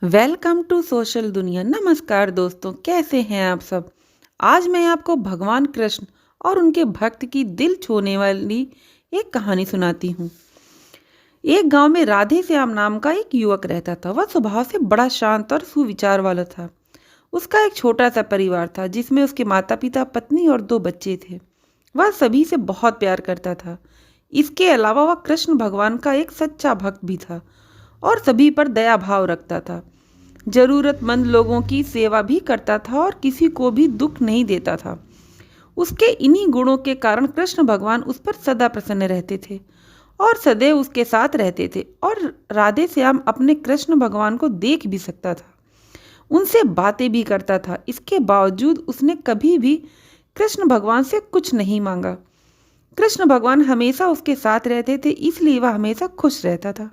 Welcome to social दुनिया। नमस्कार दोस्तों, कैसे हैं आप सब। आज मैं आपको भगवान कृष्ण और उनके भक्त की दिल छूने वाली एक कहानी सुनाती हूँ। एक गांव में राधे श्याम नाम का एक युवक रहता था। वह स्वभाव से बड़ा शांत और सुविचार वाला था। उसका एक छोटा सा परिवार था जिसमें उसके माता पिता, पत्नी और 2 बच्चे थे। वह सभी से बहुत प्यार करता था। इसके अलावा वह कृष्ण भगवान का एक सच्चा भक्त भी था और सभी पर दया भाव रखता था। जरूरतमंद लोगों की सेवा भी करता था और किसी को भी दुख नहीं देता था। उसके इन्हीं गुणों के कारण कृष्ण भगवान उस पर सदा प्रसन्न रहते थे और सदैव उसके साथ रहते थे। और राधे श्याम अपने कृष्ण भगवान को देख भी सकता था, उनसे बातें भी करता था। इसके बावजूद उसने कभी भी कृष्ण भगवान से कुछ नहीं मांगा। कृष्ण भगवान हमेशा उसके साथ रहते थे, इसलिए वह हमेशा खुश रहता था।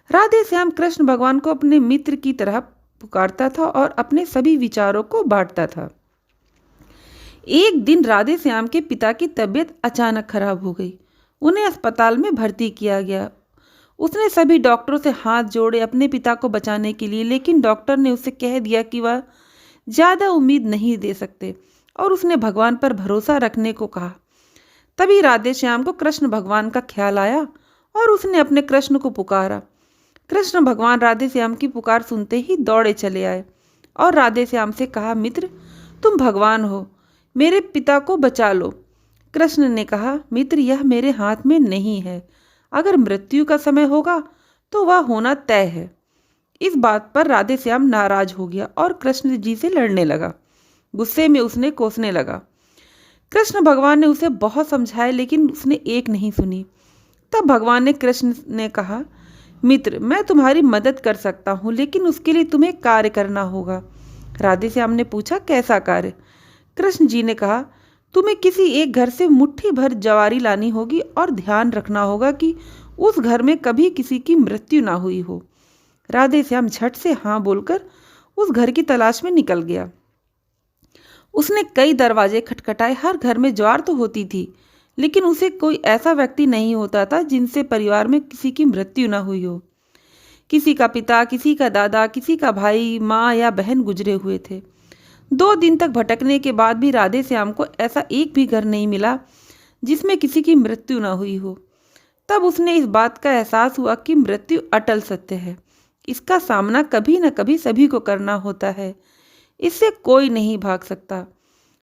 राधे श्याम कृष्ण भगवान को अपने मित्र की तरह पुकारता था और अपने सभी विचारों को बांटता था। एक दिन राधे श्याम के पिता की तबीयत अचानक खराब हो गई। उन्हें अस्पताल में भर्ती किया गया। उसने सभी डॉक्टरों से हाथ जोड़े अपने पिता को बचाने के लिए, लेकिन डॉक्टर ने उसे कह दिया कि वह ज़्यादा उम्मीद नहीं दे सकते और उसने भगवान पर भरोसा रखने को कहा। तभी राधे श्याम को कृष्ण भगवान का ख्याल आया और उसने अपने कृष्ण को पुकारा। कृष्ण भगवान राधे श्याम की पुकार सुनते ही दौड़े चले आए और राधे श्याम से कहा, मित्र, तुम भगवान हो, मेरे पिता को बचा लो। कृष्ण ने कहा, मित्र, यह मेरे हाथ में नहीं है। अगर मृत्यु का समय होगा तो वह होना तय है। इस बात पर राधे श्याम नाराज हो गया और कृष्ण जी से लड़ने लगा। गुस्से में उसने कोसने लगा। कृष्ण भगवान ने उसे बहुत समझाया, लेकिन उसने एक नहीं सुनी। तब भगवान ने कृष्ण ने कहा, मित्र, मैं तुम्हारी मदद कर सकता हूँ, लेकिन उसके लिए तुम्हें कार्य करना होगा। राधे श्याम ने पूछा, कैसा कार्य। कृष्ण जी ने कहा, तुम्हें किसी एक घर से मुट्ठी भर जवारी लानी होगी और ध्यान रखना होगा कि उस घर में कभी किसी की मृत्यु ना हुई हो। राधे श्याम झट से हाँ बोलकर उस घर की तलाश में निकल गया। उसने कई दरवाजे खटखटाए। हर घर में ज्वार तो होती थी, लेकिन उसे कोई ऐसा व्यक्ति नहीं होता था जिनसे परिवार में किसी की मृत्यु न हुई हो। किसी का पिता, किसी का दादा, किसी का भाई, माँ या बहन गुजरे हुए थे। 2 दिन तक भटकने के बाद भी राधे श्याम को ऐसा एक भी घर नहीं मिला जिसमें किसी की मृत्यु न हुई हो। तब उसने इस बात का एहसास हुआ कि मृत्यु अटल सत्य है। इसका सामना कभी न कभी सभी को करना होता है। इससे कोई नहीं भाग सकता।